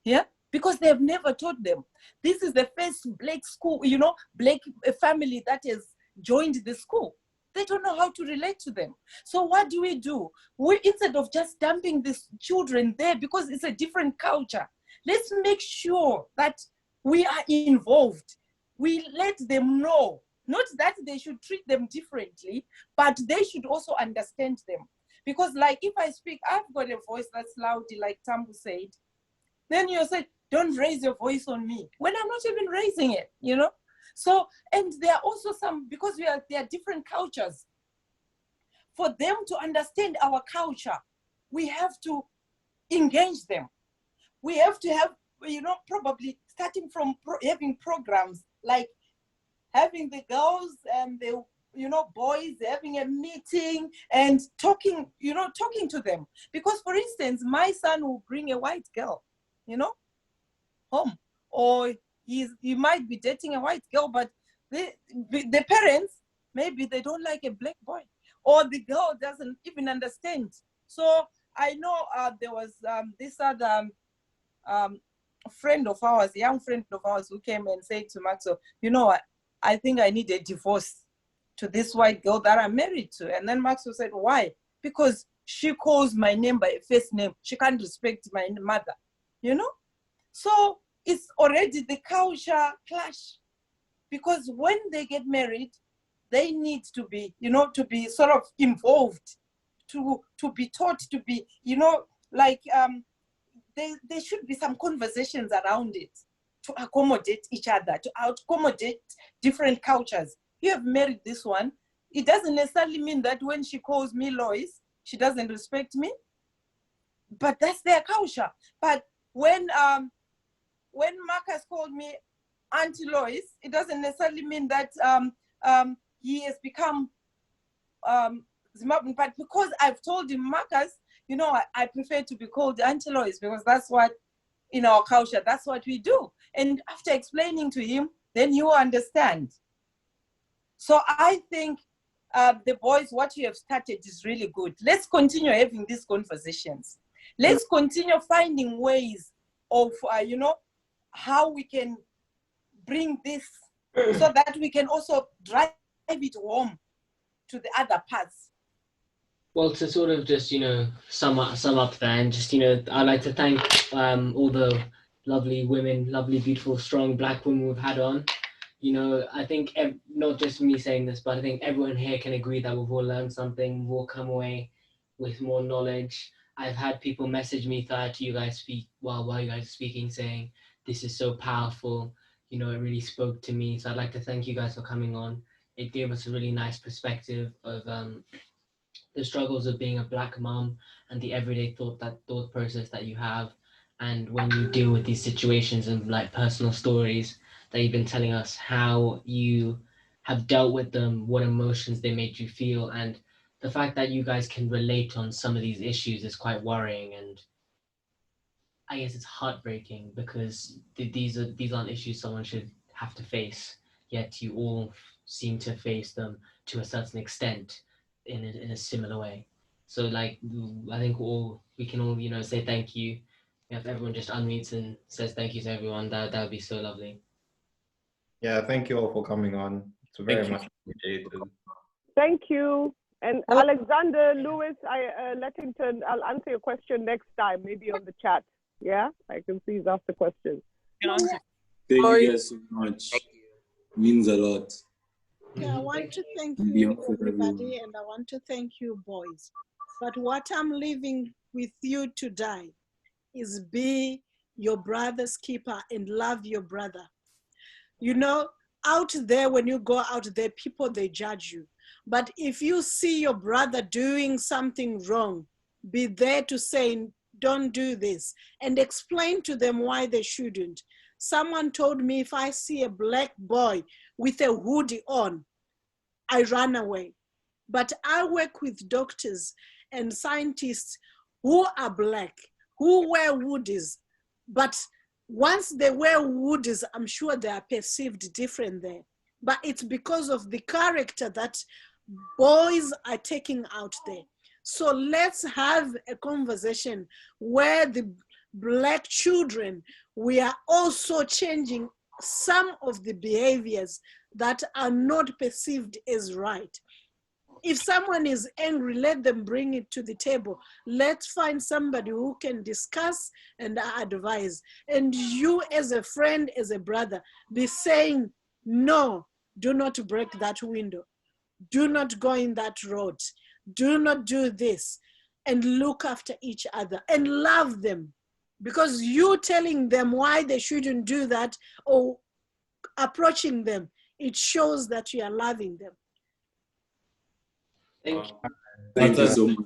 Yeah, because they've never taught them. This is the first black school, you know, black family that has joined the school. They don't know how to relate to them. So what do? We, instead of just dumping these children there because it's a different culture, let's make sure that we are involved. We let them know, not that they should treat them differently, but they should also understand them. Because like if I speak, I've got a voice that's loud, like Tambu said, then you say, don't raise your voice on me, when I'm not even raising it, you know? So, and there are also some, because there are different cultures. For them to understand our culture, we have to engage them. We have to have, you know, probably starting from having programs like having the girls and the, you know, boys having a meeting and talking, you know, talking to them. Because for instance, my son will bring a white girl, you know, home, or he might be dating a white girl, but the parents, maybe they don't like a black boy, or the girl doesn't even understand. So I know there was this other friend of ours, young friend of ours, who came and said to Maxwell, you know what, I think I need a divorce to this white girl that I'm married to. And then Maxwell said, why? Because she calls my name by first name. She can't respect my mother, you know? So it's already the culture clash, because when they get married, they need to be, you know, to be sort of involved, to be taught, to be, you know, like there should be some conversations around it to accommodate each other, to accommodate different cultures. You have married this one. It doesn't necessarily mean that when she calls me Lois, she doesn't respect me, but that's their culture. But when Marcus called me Auntie Lois, it doesn't necessarily mean that he has become Zimbabwean. But because I've told him, Marcus, you know, I prefer to be called Auntie Lois because that's what, in our culture, that's what we do. And after explaining to him, then you understand. So I think the boys, what you have started is really good. Let's continue having these conversations. Let's continue finding ways of, you know, how we can bring this so that we can also drive it home to the other parts. Well, to sort of just, you know, sum up there, and just, you know, I'd like to thank all the lovely women, lovely, beautiful, strong Black women we've had on. You know, I think not just me saying this, but I think everyone here can agree that we've all learned something, we've all come away with more knowledge. I've had people message me that you guys speak while you guys are speaking, saying this is so powerful. You know, it really spoke to me. So I'd like to thank you guys for coming on. It gave us a really nice perspective of the struggles of being a Black mom and the everyday thought process that you have, and when you deal with these situations and like personal stories that you've been telling us, how you have dealt with them, what emotions they made you feel, and the fact that you guys can relate on some of these issues is quite worrying, and I guess it's heartbreaking because these aren't issues someone should have to face, yet you all seem to face them to a certain extent in a similar way. So like I think we can all, you know, say thank you if everyone just unmutes and says thank you to everyone, that would be so lovely. Yeah, thank you all for coming on. It's very much appreciated. Thank you. And Alexander Lewis, Lettington, I'll answer your question next time, maybe on the chat. Yeah, I can see he's asked the question. Thank you guys so much. Means a lot. Yeah, I want to thank On you, behalf of everybody, everyone. and I want to thank you, boys. But what I'm leaving with you today is be your brother's keeper and love your brother. You know, out there, when you go out there, people, they judge you. But if you see your brother doing something wrong, be there to say, don't do this, and explain to them why they shouldn't. Someone told me if I see a black boy with a hoodie on, I run away. But I work with doctors and scientists who are black, who wear hoodies, but once they wear hoodies, I'm sure they are perceived different there. But it's because of the character that boys are taking out there. So let's have a conversation where the black children, we are also changing some of the behaviors that are not perceived as right. If someone is angry, let them bring it to the table. Let's find somebody who can discuss and advise. And you as a friend, as a brother, be saying, no, do not break that window. Do not go in that road. Do not do this. And look after each other and love them. Because you telling them why they shouldn't do that or approaching them, it shows that you are loving them. Thank you. Thank you so much.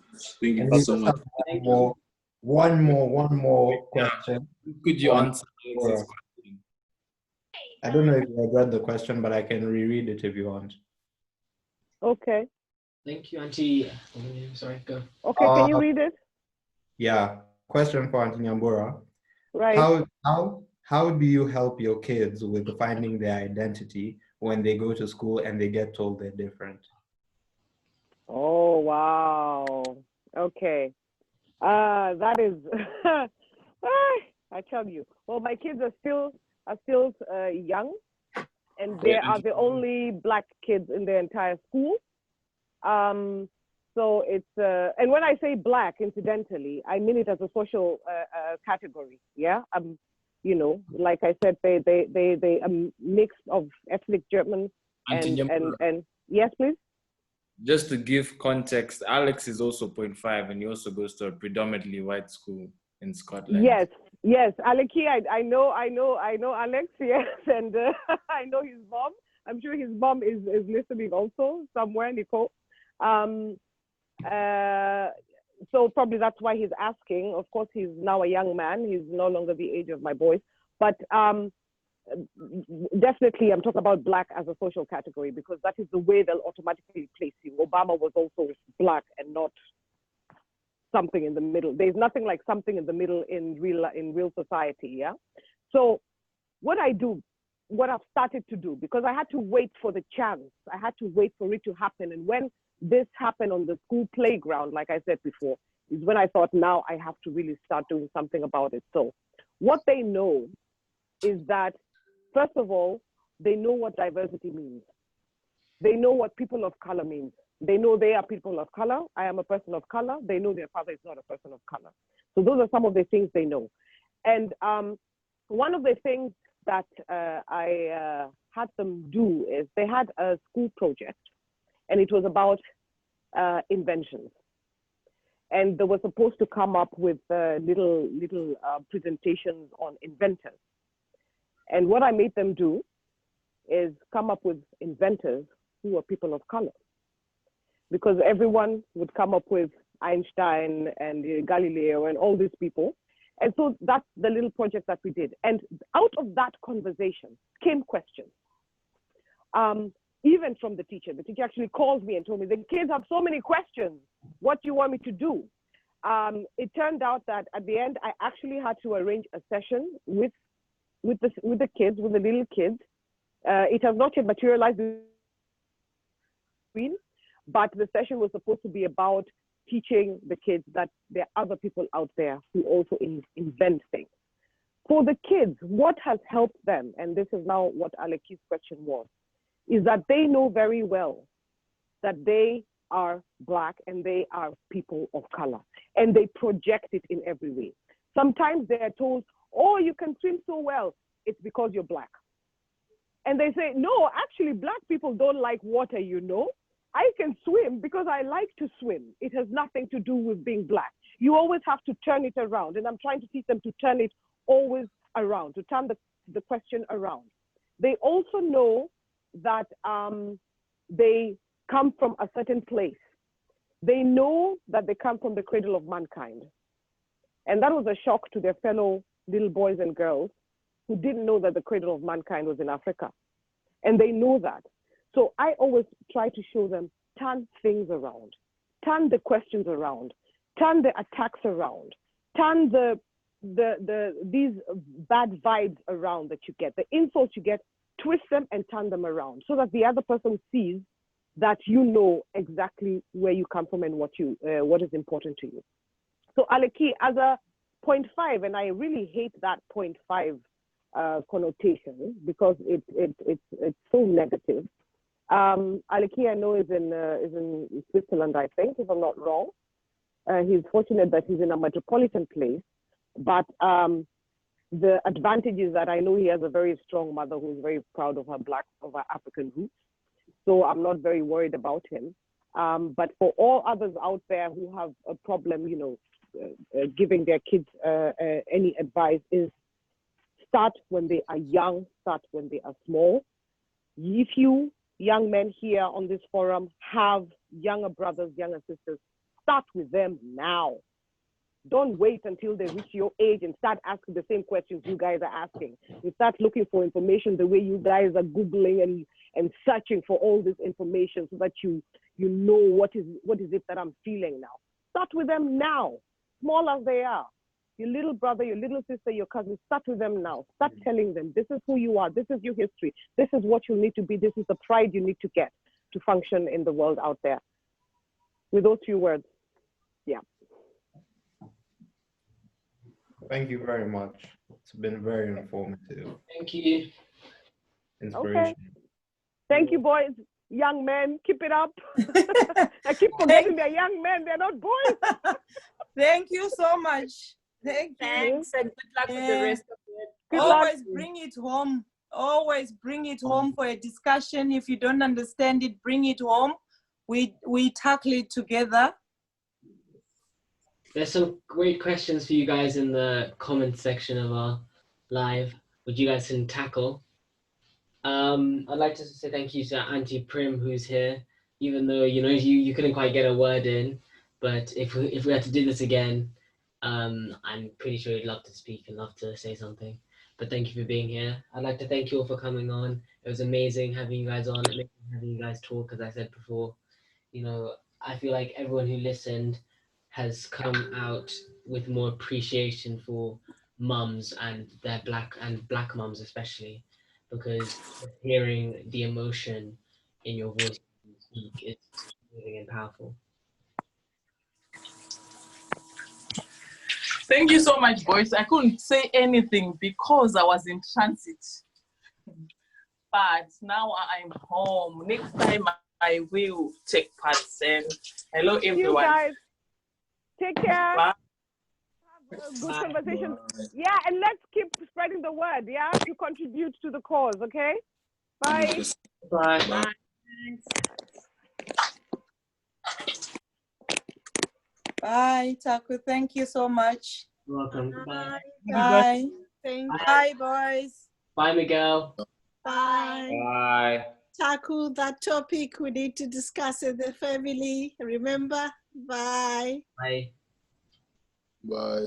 Thank And you we so just much. have one more question. Could you answer Alex's question? I don't know if you read the question, but I can reread it if you want. Okay. Thank you, Auntie. Sorry, go. Okay, can you read it? Yeah, question for Auntie Nyambura. Right. How do you help your kids with finding their identity when they go to school and they get told they're different? Oh, wow. Okay. That is, I tell you. Well, my kids are still young, and they are the only black kids in the entire school. So it's, and when I say black, incidentally, I mean it as a social category. Yeah. You know, like I said, they a mix of ethnic Germans and yes, please. Just to give context, Alex is also 0.5 and he also goes to a predominantly white school in Scotland. Yes, Aleki, I know Alex, yes, and I know his mom. I'm sure his mom is listening also somewhere, Nicole. So probably that's why he's asking. Of course, he's now a young man. He's no longer the age of my boys, but definitely I'm talking about black as a social category because that is the way they'll automatically place you. Obama was also black and not something in the middle. There's nothing like something in the middle in real society. Yeah. So what I've started to do, because I had to wait for the chance, I had to wait for it to happen. And when this happened on the school playground, like I said before, is when I thought, now I have to really start doing something about it. So what they know is that, first of all, they know what diversity means. They know what people of color means. They know they are people of color. I am a person of color. They know their father is not a person of color. So those are some of the things they know. And one of the things that I had them do is they had a school project, and it was about inventions. And they were supposed to come up with little presentations on inventors. And what I made them do is come up with inventors who are people of color. Because everyone would come up with Einstein and Galileo and all these people. And so that's the little project that we did. And out of that conversation came questions. Even from the teacher. The teacher actually called me and told me, the kids have so many questions. What do you want me to do? It turned out that at the end, I actually had to arrange a session with the kids, with the little kids. It has not yet materialized, but the session was supposed to be about teaching the kids that there are other people out there who also invent things. For the kids, what has helped them, and this is now what Aleki's question was, is that they know very well that they are Black and they are people of color, and they project it in every way. Sometimes they are told, oh, you can swim so well, it's because you're Black. And they say, no, actually, Black people don't like water, you know. I can swim because I like to swim. It has nothing to do with being Black. You always have to turn it around. And I'm trying to teach them to turn it always around, to turn the question around. They also know that they come from a certain place. They know that they come from the cradle of mankind. And that was a shock to their fellow little boys and girls who didn't know that the cradle of mankind was in Africa. And they know that. So I always try to show them, turn things around, turn the questions around, turn the attacks around, turn these bad vibes around that you get, the insults you get, twist them and turn them around so that the other person sees that you know exactly where you come from and what is important to you. So Aleki, as a 0.5, and I really hate that 0.5 connotation because it's so negative. Aleki, I know, is in Switzerland, I think, if I'm not wrong. He's fortunate that he's in a metropolitan place, but the advantage is that I know he has a very strong mother who's very proud of her African roots. So I'm not very worried about him. But for all others out there who have a problem, giving their kids any advice, is start when they are young, start when they are small. If you young men here on this forum have younger brothers, younger sisters, start with them now. Don't wait until they reach your age and start asking the same questions you guys are asking. You start looking for information the way you guys are Googling and searching for all this information so that you know what is it that I'm feeling now. Start with them now, small as they are. Your little brother, your little sister, your cousin, start with them now. Start telling them, this is who you are, this is your history, this is what you need to be, this is the pride you need to get to function in the world out there. With those few words, yeah. Thank you very much. It's been very informative. Thank you. Inspiration. Okay. Thank you, boys. Young men, keep it up. I keep forgetting they're young men, they're not boys. Thank you so much. Thank you. Thanks, and good luck with the rest of it. Good Always luck. bring it home. Always bring it home for a discussion. If you don't understand it, bring it home. We tackle it together. There's some great questions for you guys in the comment section of our live, which you guys can tackle. I'd like to say thank you to Auntie Prim, who's here, even though you couldn't quite get a word in. But if we had to do this again, I'm pretty sure you'd love to speak and love to say something. But thank you for being here. I'd like to thank you all for coming on. It was amazing having you guys on, amazing having you guys talk. As I said before, I feel like everyone who listened has come out with more appreciation for mums and their black mums especially, because hearing the emotion in your voice when you speak is moving and powerful. Thank you so much, boys. I couldn't say anything because I was in transit. But now I'm home. Next time I will take part. And hello, everyone. You guys, take care. Bye. Have a good conversation. Yeah, and let's keep spreading the word, yeah, to contribute to the cause, okay? Bye. Bye. Bye. Bye, Taku. Thank you so much. You're welcome. Bye. Bye. Thank you. Bye, boys. Bye, Miguel. Bye. Bye. Tackle that topic we need to discuss as a family. Remember? Bye. Bye. Bye.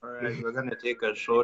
All right, we're going to take a short